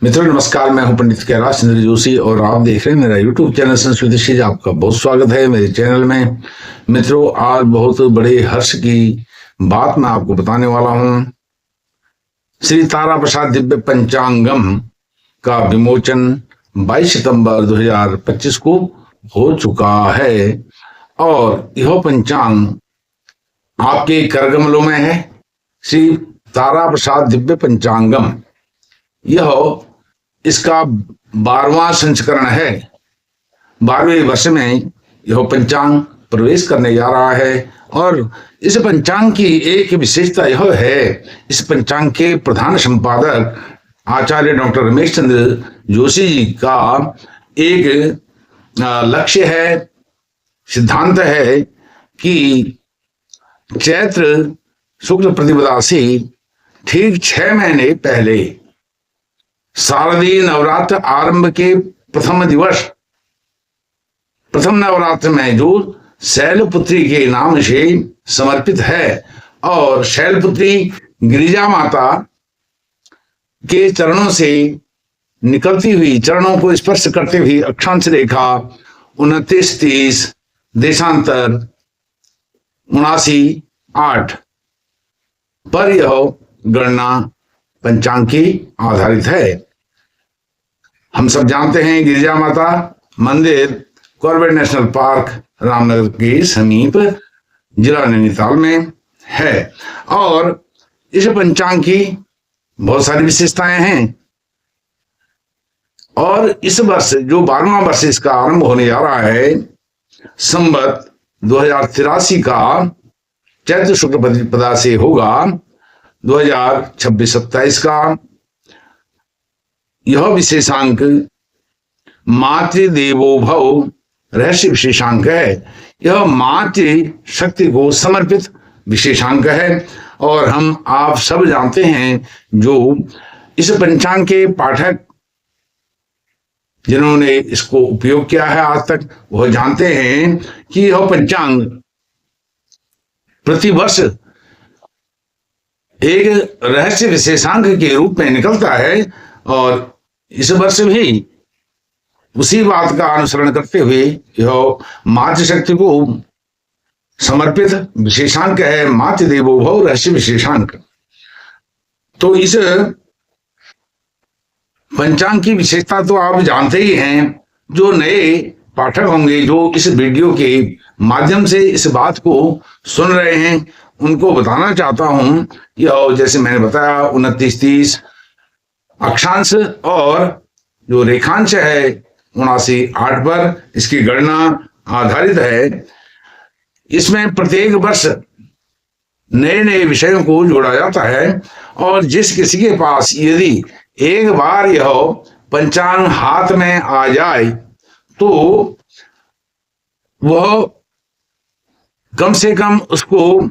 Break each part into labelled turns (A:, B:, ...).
A: मित्रों नमस्कार, मैं हूं पंडित कैलाश चंद्र जोशी और आप देख रहे हैं मेरा यूट्यूब चैनल संस्कृत ऋषि। आपका बहुत स्वागत है मेरे चैनल में। मित्रों, आज बहुत बड़े हर्ष की बात मैं आपको बताने वाला हूं। श्री तारा प्रसाद दिव्य पंचांगम का विमोचन 22 सितंबर 2025 को हो चुका है और यह पंचांग आपके करकमलों में है। श्री तारा प्रसाद दिव्य पंचांगम यह इसका 12वां संस्करण है। 12वें वर्ष में यह पंचांग प्रवेश करने जा रहा है और इस पंचांग की एक विशेषता यह है, इस पंचांग के प्रधान संपादक आचार्य डॉक्टर रमेश चंद्र जोशी जी का एक लक्ष्य है, सिद्धांत है कि चैत्र शुक्ल प्रतिपदा से ठीक 6 महीने पहले शारदीय नवरात्र आरंभ के प्रथम दिवस, प्रथम नवरात्र में जो शैलपुत्री के नाम से समर्पित है और शैलपुत्री गिरिजा माता के चरणों से निकलती हुई, चरणों को स्पर्श करते हुई अक्षांश रेखा 29-30 देशांतर 79-8 पर यह गणना पंचांग की आधारित है। हम सब जानते हैं गिरिजा माता मंदिर कॉर्बेट नेशनल पार्क रामनगर के समीप जिला नैनीताल में है और इस पंचांग की बहुत सारी विशेषताएं हैं और इस वर्ष जो 12वां वर्ष इसका आरंभ होने जा रहा है, संवत 2083 का चैत्र शुक्ल प्रतिपदा से होगा 2026-27 का। यह विशेषांक मातृदेवो भव रहस्य विशेषांक है। यह मातृ शक्ति को समर्पित विशेषांक है और हम आप सब जानते हैं, जो इस पंचांग के पाठक जिन्होंने इसको उपयोग किया है आज तक, वह जानते हैं कि यह पंचांग प्रतिवर्ष एक रहस्य विशेषांक के रूप में निकलता है और इस वर्ष भी उसी बात का अनुसरण करते हुए यह मातृशक्ति को समर्पित विशेषांक है, मातृदेवो भव रहस्य विशेषांक। तो इस पंचांग की विशेषता तो आप जानते ही हैं। जो नए पाठक होंगे, जो इस वीडियो के माध्यम से इस बात को सुन रहे हैं, उनको बताना चाहता हूं, यह जैसे मैंने बताया 29-30 अक्षांश और जो रेखांश है 79-8 पर इसकी गणना आधारित है। इसमें प्रत्येक वर्ष नए नए विषयों को जोड़ा जाता है और जिस किसी के पास यदि एक बार यह पंचांग हाथ में आ जाए तो वह कम से कम उसको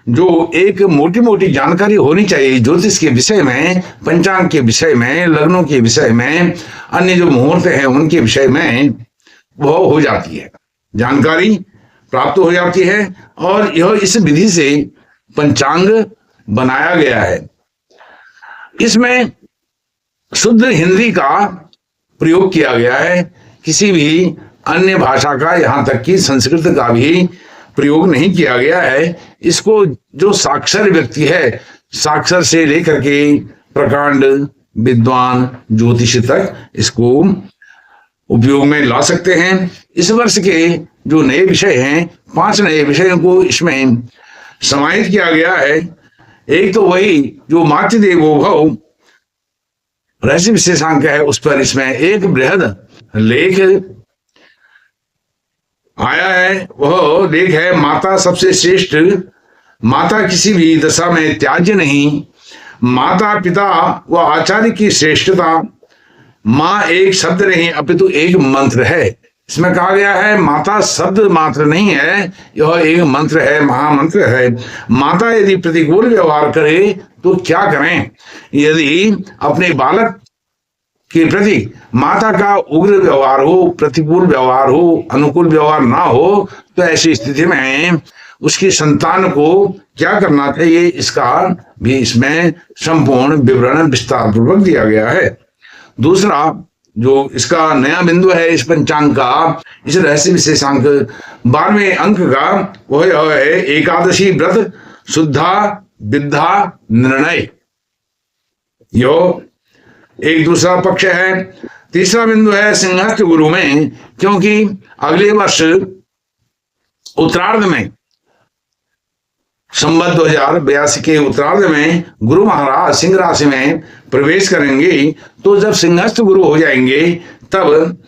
A: जो एक मोटी मोटी जानकारी होनी चाहिए ज्योतिष के विषय में, पंचांग के विषय में, लग्नों के विषय में, अन्य जो मुहूर्त हैं उनके विषय में, वह हो जाती है, जानकारी प्राप्त हो जाती है। और यह इस विधि से पंचांग बनाया गया है। इसमें शुद्ध हिंदी का प्रयोग किया गया है, किसी भी अन्य भाषा का, यहाँ तक कि संस्कृत का भी प्रयोग नहीं किया गया है। इसको जो साक्षर व्यक्ति है, साक्षर से लेकर के प्रकांड विद्वान ज्योतिष तक इसको उपयोग में ला सकते हैं। इस वर्ष के जो नए विषय हैं, 5 नए विषयों को इसमें समाहित किया गया है। एक तो वही जो मातृदेवो भव रहस्य विशेषांक है, उस पर इसमें एक बृहद लेख आया है। वह लेख है, माता सबसे श्रेष्ठ, माता किसी भी दशा में त्याज्य नहीं, माता पिता व आचार्य की श्रेष्ठता, माँ एक शब्द नहीं अपितु एक मंत्र है। इसमें कहा गया है माता शब्द मात्र नहीं है, यह एक मंत्र है, महामंत्र है। माता यदि प्रतिकूल व्यवहार करे तो क्या करें? यदि अपने बालक के प्रति माता का उग्र व्यवहार हो, प्रतिकूल व्यवहार हो, अनुकूल व्यवहार ना हो, तो ऐसी स्थिति में उसकी संतान को क्या करना चाहिए, इसका भी इसमें संपूर्ण विवरण विस्तार पूर्वक दिया गया है। दूसरा जो इसका नया बिंदु है इस पंचांग का, इस रहस्य विशेषांक 12वें अंक का, वह है एकादशी व्रत शुद्धा विद्या निर्णय। यो एक दूसरा पक्ष है। तीसरा बिंदु है सिंहस्थ गुरु में, क्योंकि अगले वर्ष उत्तरार्ध में, संवत 2082 के उत्तरार्ध में गुरु महाराज सिंह राशि में प्रवेश करेंगे। तो जब सिंहस्थ गुरु हो जाएंगे तब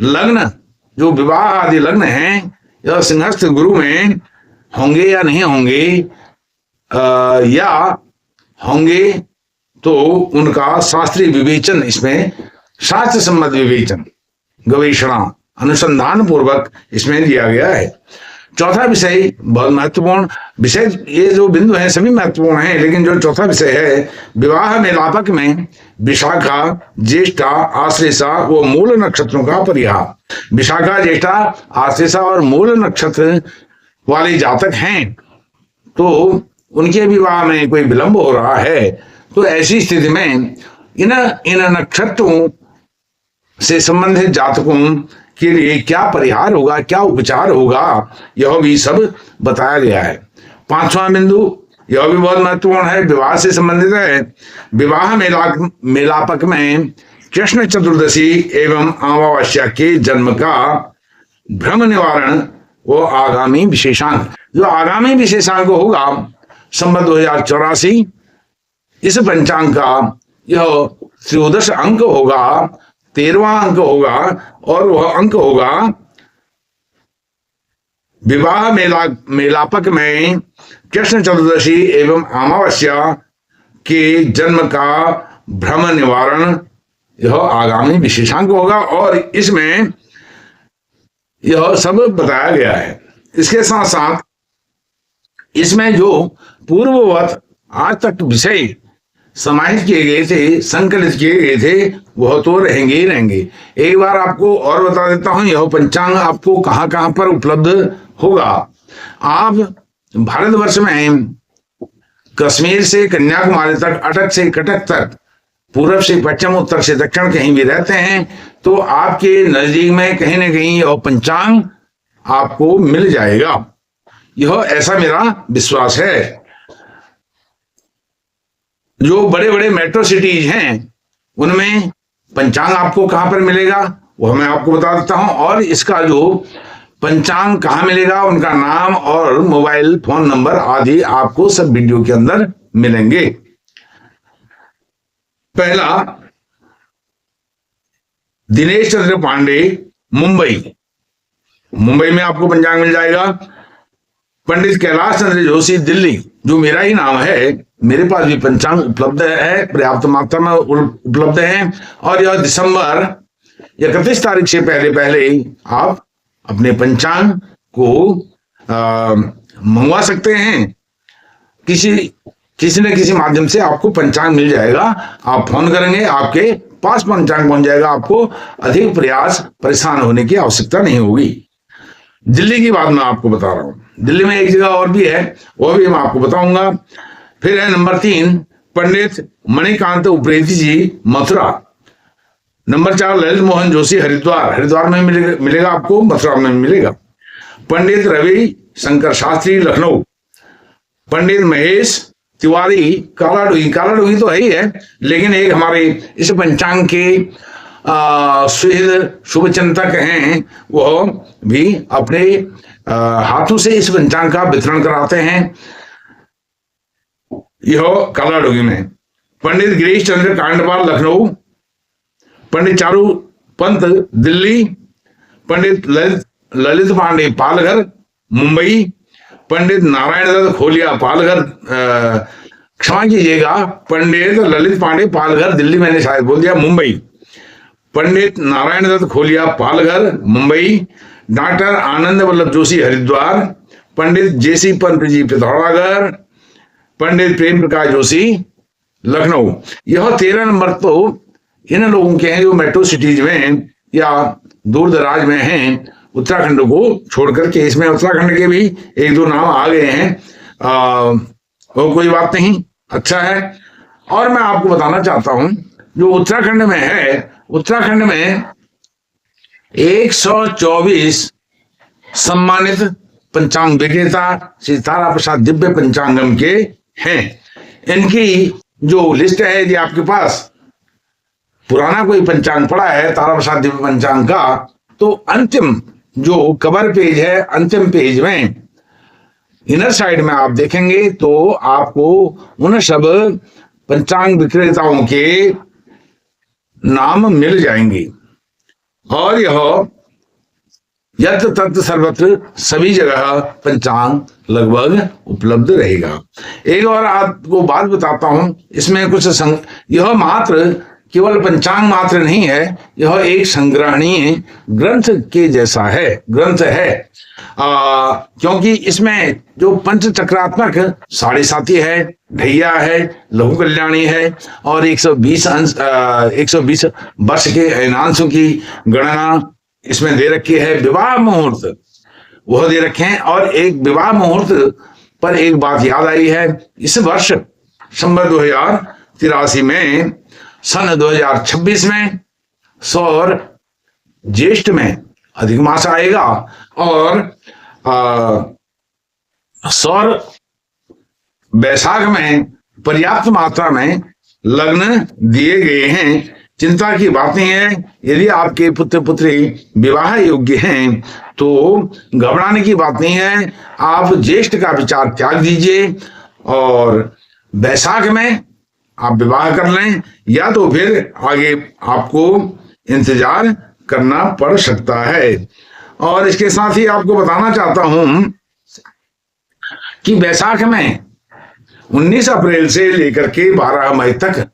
A: लग्न, जो विवाह आदि लग्न हैं, यह सिंहस्थ गुरु में होंगे या नहीं होंगे, या होंगे तो उनका शास्त्रीय विवेचन, इसमें शास्त्र सम्मत विवेचन, गवेषणा, अनुसंधान पूर्वक इसमें दिया गया है। चौथा विषय बहुत महत्वपूर्ण विषय, ये जो बिंदु है सभी महत्वपूर्ण हैं, लेकिन जो चौथा विषय है, विवाह मेलापक में विशाखा, ज्येष्ठा, आश्लेषा व मूल नक्षत्रों का परिहार। विशाखा, ज्येष्ठा, आश्लेषा और मूल नक्षत्र वाले जातक हैं तो उनके विवाह में कोई विलंब हो रहा है, तो ऐसी स्थिति में इन नक्षत्रों से संबंधित जातकों के लिए क्या परिहार होगा, क्या उपचार होगा, यह भी सब बताया गया है। पांचवां बिंदु यह भी बहुत महत्वपूर्ण है, विवाह से संबंधित है। विवाह मेलापक में कृष्ण चतुर्दशी एवं अमावस्या के जन्म का भ्रम निवारण वो आगामी विशेषांक, जो आगामी विशेषांक होगा संवत 2084, इस पंचांग का यह त्रयोदश अंक होगा, 13वां अंक होगा, और वह अंक होगा विवाह मेलापक में कृष्ण चतुर्दशी एवं अमावस्या के जन्म का भ्रम निवारण, यह आगामी विशेषांक होगा, और इसमें यह सब बताया गया है। इसके साथ साथ इसमें जो पूर्ववत आज तक विषय समाहित किए गए थे, संकलित किए गए थे, वह तो रहेंगे ही रहेंगे। एक बार आपको और बता देता हूं, यह पंचांग आपको कहां कहां पर उपलब्ध होगा। आप भारतवर्ष में कश्मीर से कन्याकुमारी तक, अटक से कटक तक, पूर्व से पश्चिम, उत्तर से दक्षिण कहीं भी रहते हैं तो आपके नजदीक में कहीं ना कहीं यह पंचांग आपको मिल जाएगा, यह ऐसा मेरा विश्वास है। जो बड़े बड़े मेट्रो सिटीज हैं उनमें पंचांग आपको कहां पर मिलेगा वह मैं आपको बता देता हूं, और इसका जो पंचांग कहां मिलेगा, उनका नाम और मोबाइल फोन नंबर आदि आपको सब वीडियो के अंदर मिलेंगे। पहला, दिनेश चंद्र पांडे, मुंबई में आपको पंचांग मिल जाएगा। पंडित कैलाश चंद्र जोशी, दिल्ली, जो मेरा ही नाम है, मेरे पास भी पंचांग उपलब्ध है, पर्याप्त मात्रा में उपलब्ध है, और यह दिसंबर 31 तारीख से पहले आप अपने पंचांग को मंगवा सकते हैं। किसी न किसी माध्यम से आपको पंचांग मिल जाएगा। आप फोन करेंगे, आपके पास पंचांग पहुंच जाएगा, आपको अधिक प्रयास परेशान होने की आवश्यकता नहीं होगी। दिल्ली की बात मैं आपको बता रहा हूं। दिल्ली में एक जगह और भी है, वह भी मैं आपको बताऊंगा। फिर है नंबर 3, पंडित मणिकांत उप्रेती जी, मथुरा। नंबर 4, ललित मोहन जोशी, हरिद्वार में मिलेगा आपको, मथुरा में मिलेगा। पंडित रवि शंकर शास्त्री, लखनऊ। पंडित महेश तिवारी, कालाडुंगी तो है ही है, लेकिन एक हमारे इस पंचांग के सुहृद शुभ चिंतक हैं, वो भी अपने हाथों से इस पंचांग का वितरण कराते हैं, यह कालाडुंगी में। पंडित गिरीश चंद्र कांडपाल, लखनऊ। पंडित चारू पंत, दिल्ली। पंडित ललित पांडे, पालघर, मुंबई। पंडित नारायण दत्त खोलिया, पालघर, क्षमा कीजिएगा, पंडित ललित पांडे, पालघर, दिल्ली, मैंने शायद बोल दिया, मुंबई। पंडित नारायण दत्त खोलिया, पालघर, मुंबई। डॉक्टर आनंद वल्लभ जोशी, हरिद्वार। पंडित जेसी पंत जी, पिथौरागढ़। पंडित प्रेम प्रकाश जोशी, लखनऊ। यह 13 नंबर तो इन लोगों के हैं जो मेट्रो सिटीज में या दूर दराज में हैं, उत्तराखंड को छोड़ करके। इसमें उत्तराखंड के भी 1-2 नाम आ गए हैं, वो कोई बात नहीं, अच्छा है। और मैं आपको बताना चाहता हूं जो उत्तराखंड में है, उत्तराखंड में 124 सम्मानित पंचांग विक्रेता श्री तारा प्रसाद दिव्य पंचांगम के हैं। इनकी जो लिस्ट है ये आपके पास पुराना कोई पंचांग पड़ा है तारा प्रसाद दिव्य पंचांग का, तो अंतिम जो कवर पेज है, अंतिम पेज में इनर साइड में आप देखेंगे तो आपको उन सब पंचांग विक्रेताओं के नाम मिल जाएंगे और यह यत्र तत्र सर्वत्र सभी जगह पंचांग लगभग उपलब्ध रहेगा। एक और आपको बात बताता हूं, इसमें कुछ यह मात्र केवल पंचांग मात्र नहीं है, यह एक संग्रहणीय ग्रंथ के जैसा है, ग्रंथ है। क्योंकि इसमें जो पंचचक्रात्मक साढ़े साती है, ढैया है, लघु कल्याणी है और 120 वर्ष के अयनांशों की गणना इसमें दे रखी है। विवाह मुहूर्त वह दे रखे हैं और एक विवाह मुहूर्त पर एक बात याद आई है, इस वर्ष संवत 2083 में सन 2026 में सौर ज्येष्ठ में अधिक मास आएगा और सौर बैसाख में पर्याप्त मात्रा में लग्न दिए गए हैं। चिंता की बात नहीं है, यदि आपके पुत्र पुत्री विवाह योग्य हैं तो घबराने की बात नहीं है। आप ज्येष्ठ का विचार त्याग दीजिए और बैसाख में आप विवाह कर लें, या तो फिर आगे आपको इंतजार करना पड़ सकता है। और इसके साथ ही आपको बताना चाहता हूं कि बैसाख में 19 अप्रैल से लेकर के 12 मई तक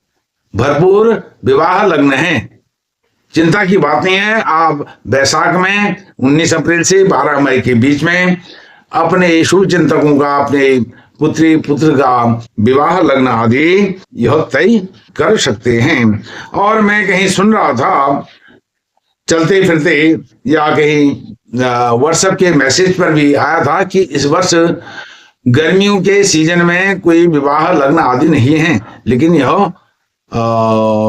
A: भरपूर विवाह लग्न है। चिंता की बात नहीं है, आप बैसाख में 19 अप्रैल से 12 मई के बीच में अपने शुभ चिंतकों का, अपने पुत्री पुत्र का विवाह लग्न आदि यह तय कर सकते हैं। और मैं कहीं सुन रहा था चलते फिरते या कहीं व्हाट्सएप के मैसेज पर भी आया था कि इस वर्ष गर्मियों के सीजन में कोई विवाह लग्न आदि नहीं है, लेकिन यह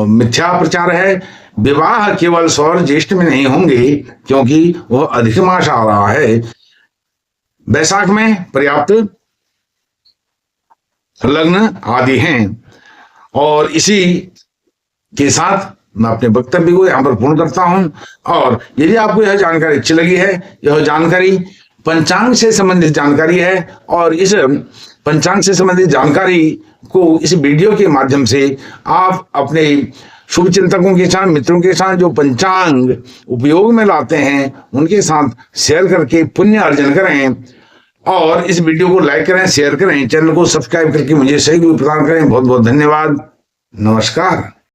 A: मिथ्या प्रचार है। विवाह केवल सौर ज्येष्ठ में नहीं होंगे क्योंकि वह अधिक मास आ रहा है। बैसाख में पर्याप्त लग्न आदि हैं। और इसी के साथ मैं अपने वक्तव्य को यहाँ पर पूर्ण करता हूं। और यदि आपको यह जानकारी अच्छी लगी है, यह जानकारी पंचांग से संबंधित जानकारी है और इस पंचांग से संबंधित जानकारी को इस वीडियो के माध्यम से आप अपने शुभ चिंतकों के साथ, मित्रों के साथ जो पंचांग उपयोग में लाते हैं उनके साथ शेयर करके पुण्य अर्जन करें। और इस वीडियो को लाइक करें, शेयर करें, चैनल को सब्सक्राइब करके मुझे सहयोग प्रदान करें। बहुत बहुत धन्यवाद। नमस्कार।